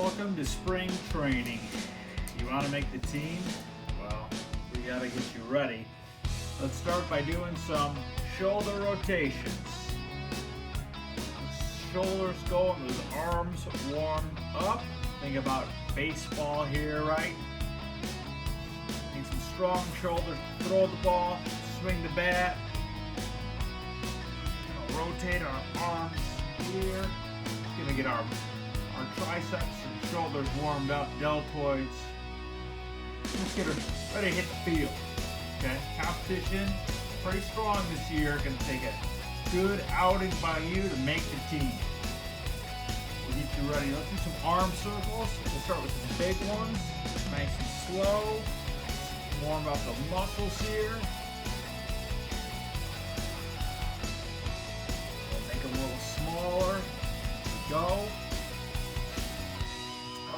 Welcome to spring training. You want to make the team? Well, we got to get you ready. Let's start by doing some shoulder rotations. Shoulders going, those arms warmed up. Think about baseball here, right? Need some strong shoulders. Throw the ball, swing the bat. Rotate our arms here. Gonna get our triceps and shoulders warmed up, deltoids. Let's get ready to hit the field. Okay, competition pretty strong this year. Gonna take a good outing by you to make the team. We'll get you ready. Let's do some arm circles. We'll start with some big ones, nice and slow. Warm up the muscles here. We'll make them a little smaller. Go.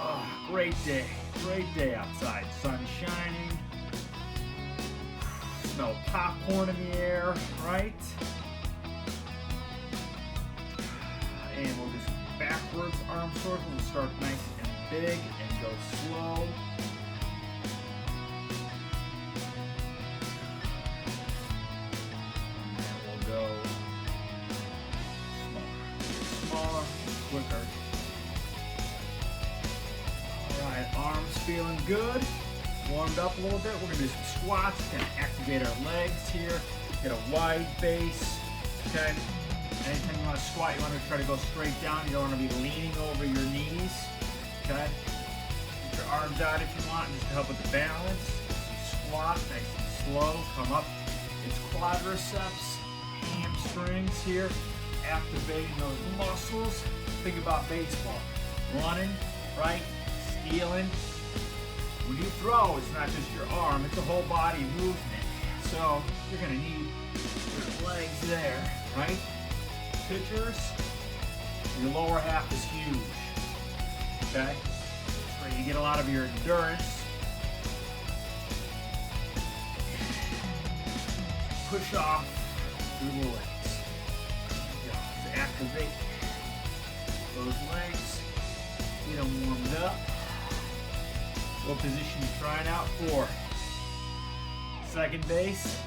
Oh, great day outside. Sun shining. Smell popcorn in the air, right? And we'll do some backwards arm circles. We'll start nice and big and go slow. And then we'll go smaller, quicker. Alright, arms feeling good. Warmed up a little bit. We're going to do some squats. Going to activate our legs here. Get a wide base. Okay. Anytime you want to squat, you want to try to go straight down. You don't want to be leaning over your knees. Okay. Get your arms out if you want, just to help with the balance. Squat, nice and slow. Come up. It's quadriceps, hamstrings here. Activating those muscles. Think about baseball. Running, right? Stealing. When you throw, it's not just your arm, it's a whole body movement. So you're going to need your legs there, right? Pitchers, your lower half is huge. Okay? That's where you get a lot of your endurance. Push off through the legs. To activate those legs, get them warmed up. What position you trying out for? Second base.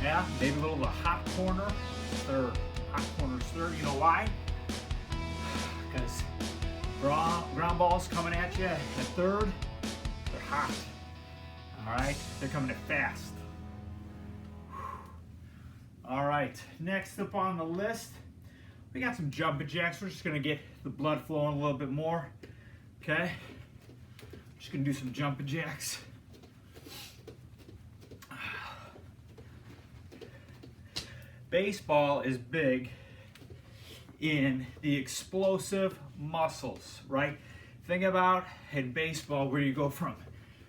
Yeah, maybe a little of a hot corner. Third. Hot corner's third. You know why? Because ground balls coming at you at third, they're hot. Alright? They're coming in fast. Alright, next up on the list, we got some jumping jacks. We're just going to get the blood flowing a little bit more. Okay? Just going to do some jumping jacks. Baseball is big in the explosive muscles, right? Think about in baseball where you go from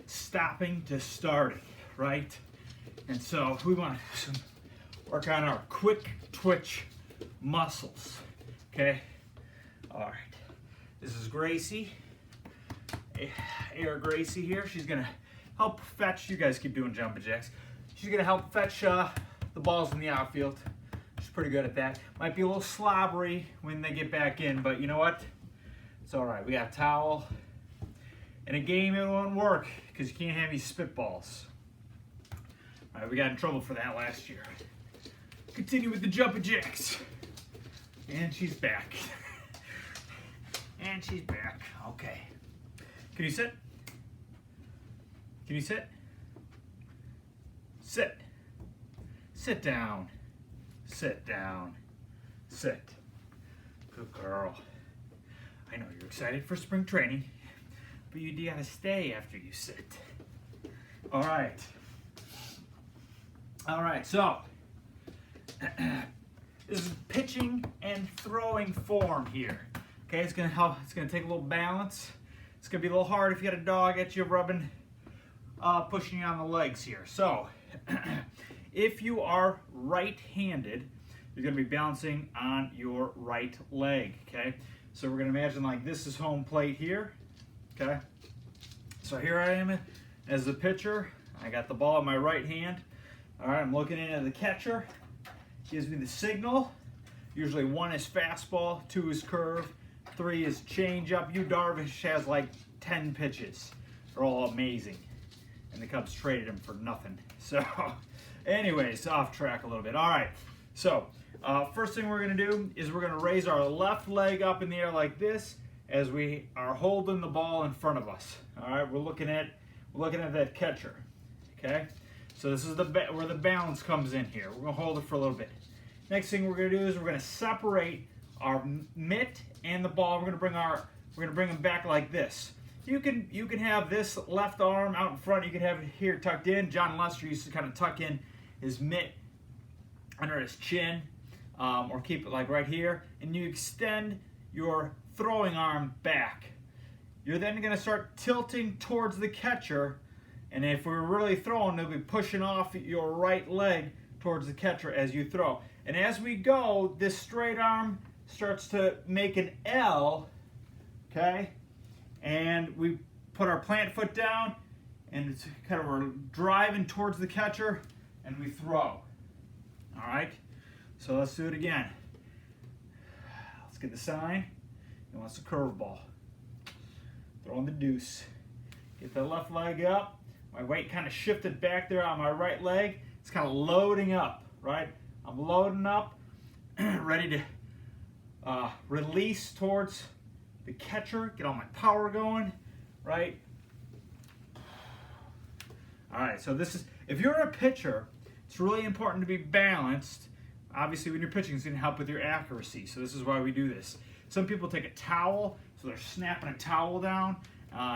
stopping to starting, right? And so we want to work on our quick twitch muscles, okay? All right, this is Gracie, Air Gracie here. She's gonna help fetch, you guys keep doing jumping jacks. She's gonna help fetch the balls in the outfield. She's pretty good at that. Might be a little slobbery when they get back in, but you know what? It's all right. We got a towel. In a game, it won't work because you can't have these spitballs. All right, we got in trouble for that last year. Continue with the jumping jacks. And she's back. And she's back. Okay. Can you sit? Can you sit? Sit. Sit down. Sit down. Sit. Good girl. I know you're excited for spring training, but you gotta stay after you sit. All right. All right, so this is pitching and throwing form here. Okay, it's gonna help, it's gonna take a little balance. It's gonna be a little hard if you got a dog at you rubbing, pushing you on the legs here. So, if you are right-handed, you're gonna be balancing on your right leg, okay? So we're gonna imagine like this is home plate here, okay? So here I am as the pitcher. I got the ball in my right hand. All right, I'm looking in at the catcher. Gives me the signal. Usually 1 is fastball, 2 is curve, 3 is change up. Yu Darvish has like 10 pitches. They're all amazing. And the Cubs traded him for nothing. So, anyways, off track a little bit. All right, so first thing we're going to do is we're going to raise our left leg up in the air like this as we are holding the ball in front of us. All right, we're looking at that catcher. Okay, so this is where the balance comes in here. We're going to hold it for a little bit. Next thing we're going to do is we're going to separate our mitt and the ball. We're going to bring them back like this. You can have this left arm out in front. You can have it here tucked in. John Lester used to kind of tuck in his mitt under his chin, or keep it like right here, and you extend your throwing arm back. You're then going to start tilting towards the catcher, and if we're really throwing, they'll be pushing off your right leg towards the catcher as you throw. And as we go, this straight arm starts to make an L, okay? And we put our plant foot down, and it's kind of we're driving towards the catcher, and we throw. All right, so let's do it again. Let's get the sign. He wants a curveball. Throwing the deuce. Get the left leg up. My weight kind of shifted back there on my right leg. It's kind of loading up, right? I'm loading up, ready to release towards the catcher, get all my power going, right? All right, so this is, if you're a pitcher, it's really important to be balanced. Obviously, when you're pitching, it's going to help with your accuracy, so this is why we do this. Some people take a towel, so they're snapping a towel down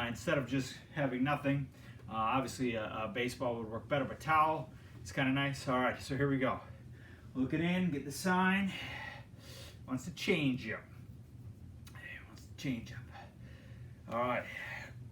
instead of just having nothing. Obviously, a baseball would work better, but towel, it's kind of nice. All right, so here we go. Looking in, get the sign. Wants to change you. Change up. All right,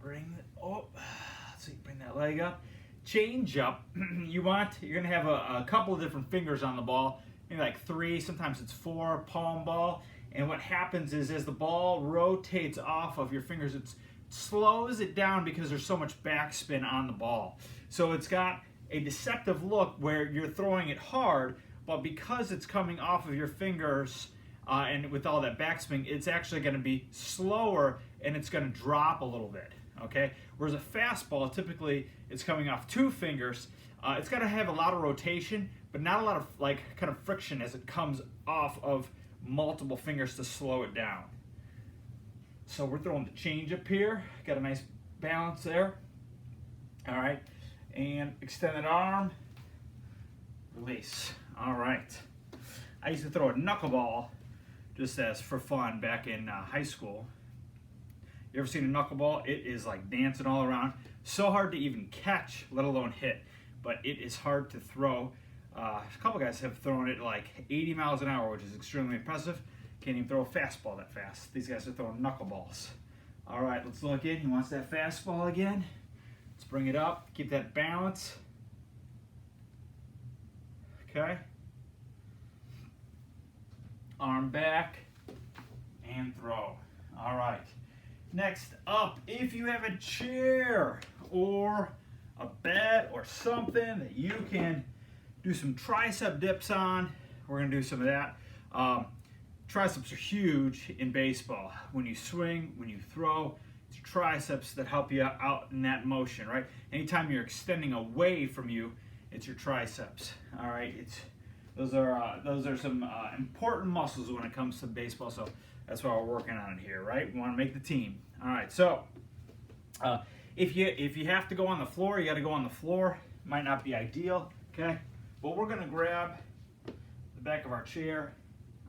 bring that leg up. Change up. You're gonna have a couple of different fingers on the ball, maybe like 3, sometimes it's 4, palm ball. And what happens is as the ball rotates off of your fingers, it slows it down because there's so much backspin on the ball. So it's got a deceptive look where you're throwing it hard, but because it's coming off of your fingers, and with all that backspin, it's actually going to be slower and it's going to drop a little bit, okay? Whereas a fastball, typically, it's coming off 2 fingers. It's got to have a lot of rotation, but not a lot of like kind of friction as it comes off of multiple fingers to slow it down. So we're throwing the change up here. Got a nice balance there. All right, and extended arm, release. All right. I used to throw a knuckleball just as for fun back in high school. You ever seen a knuckleball? It is like dancing all around. So hard to even catch, let alone hit. But it is hard to throw. A couple guys have thrown it like 80 miles an hour, which is extremely impressive. Can't even throw a fastball that fast. These guys are throwing knuckleballs. All right, let's look in. He wants that fastball again. Let's bring it up. Keep that balance. Okay. Arm back and throw. All right. Next up, if you have a chair or a bed or something that you can do some tricep dips on, we're going to do some of that. Triceps are huge in baseball. When you swing, when you throw, it's your triceps that help you out in that motion, right? Anytime you're extending away from you, it's your triceps. All right. Those are some important muscles when it comes to baseball, so that's why we're working on it here, right? We want to make the team. All right, so if you have to go on the floor, you got to go on the floor. Might not be ideal, okay? But we're going to grab the back of our chair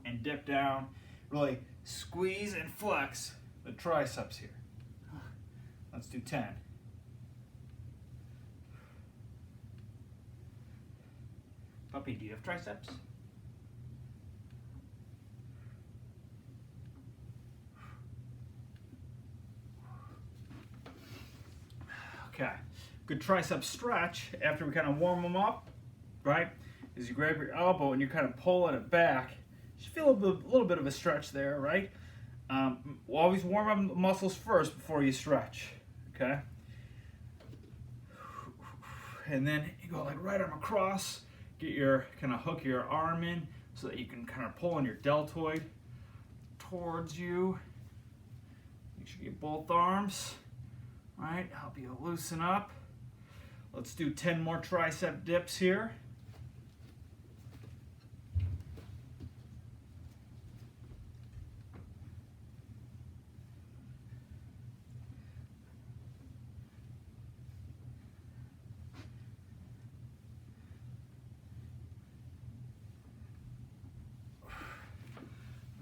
and dip down, really squeeze and flex the triceps here. Let's do 10. Puppy, do you have triceps? Okay, good tricep stretch after we kind of warm them up, right? Is you grab your elbow and you're kind of pulling it back. You should feel a little bit of a stretch there, right? We'll always warm up the muscles first before you stretch, okay? And then you go like right arm across. Get your, kind of hook your arm in so that you can kind of pull on your deltoid towards you. sure you get both arms, right? Help you loosen up. Let's do 10 more tricep dips here.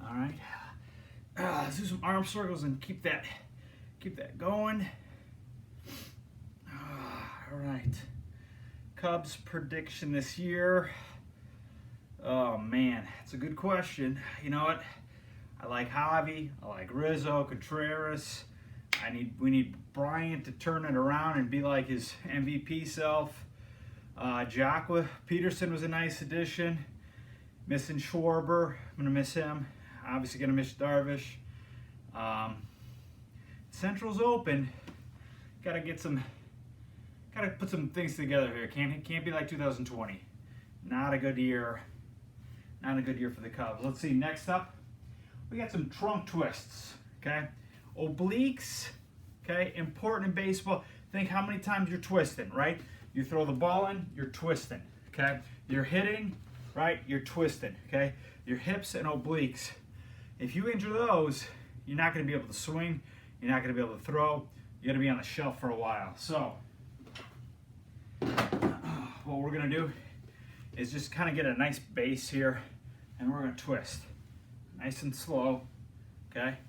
All right. Let's do some arm circles and keep that going. All right. Cubs prediction this year. Oh man, it's a good question. You know what? I like Javi. I like Rizzo, Contreras. We need Bryant to turn it around and be like his MVP self. Jacqua Peterson was a nice addition. Missing Schwarber. I'm gonna miss him. Obviously gonna miss Darvish. Central's open. Gotta put some things together here. Can't be like 2020. Not a good year. Not a good year for the Cubs. Let's see. Next up, we got some trunk twists. Okay, obliques. Okay, important in baseball. Think how many times you're twisting. Right. You throw the ball in, you're twisting. Okay. You're hitting. Right. You're twisting. Okay. Your hips and obliques. If you injure those, you're not going to be able to swing. You're not going to be able to throw. You're going to be on the shelf for a while. So, what we're going to do is just kind of get a nice base here, and we're going to twist. Nice and slow, okay?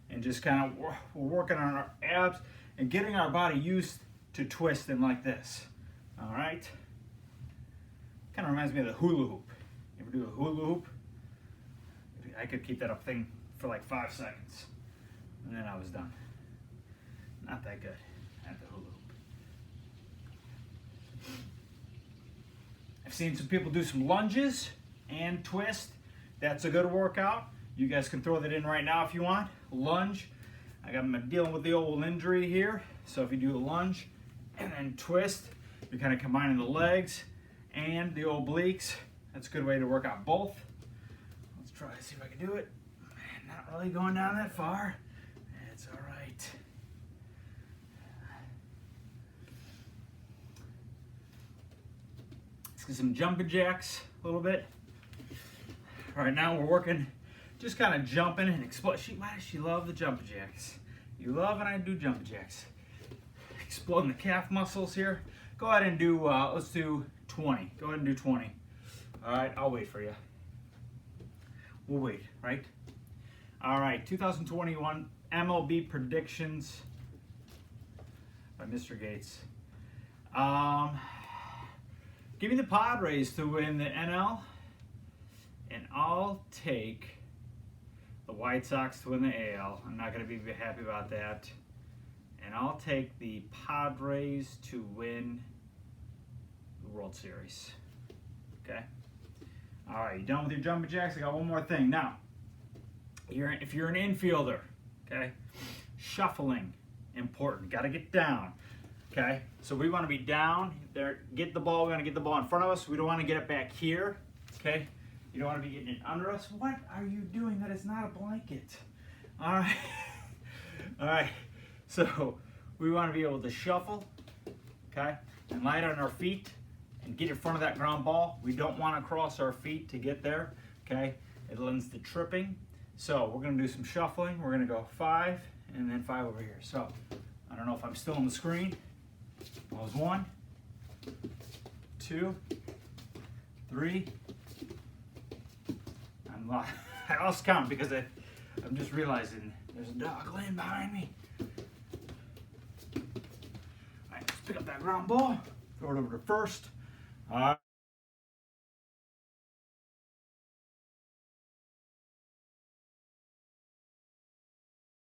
And just kind of, we're working on our abs and getting our body used to twisting like this, all right? Kind of reminds me of the hula hoop. You ever do a hula hoop? I could keep that up thing for like 5 seconds, and then I was done. Not that good at the hula hoop. I've seen some people do some lunges and twist. That's a good workout. You guys can throw that in right now if you want. Lunge. I'm dealing with the old injury here, so if you do a lunge and then twist, you're kind of combining the legs and the obliques. That's a good way to work out both. Let's try to see if I can do it. Not really going down that far. It's all right. Let's get some jumping jacks a little bit. Right now we're working, just kind of jumping and exploding. Why does she love the jumping jacks? You love when I do jumping jacks. Exploding the calf muscles here. Go ahead and do, let's do 20. Go ahead and do 20. All right, I'll wait for you. We'll wait, right? All right, 2021 MLB predictions by Mr. Gates. Give me the Padres to win the NL, and I'll take the White Sox to win the AL. I'm not going to be happy about that. And I'll take the Padres to win the World Series. Okay? All right, you done with your jumping jacks? I got one more thing. Now, if you're an infielder, okay, shuffling, important. Got to get down. Okay, so we want to be down there, get the ball. We want to get the ball in front of us. We don't want to get it back here. Okay, you don't want to be getting it under us. What are you doing? That is not a blanket. All right, all right. So we want to be able to shuffle, okay, and light on our feet and get in front of that ground ball. We don't want to cross our feet to get there. Okay, it lends to tripping. So we're going to do some shuffling. We're going to go 5 and then 5 over here. So I don't know if I'm still on the screen. That was 1, 2, 3. I lost count because I'm just realizing there's a dog laying behind me. All right, let's pick up that ground ball. Throw it over to first. All right.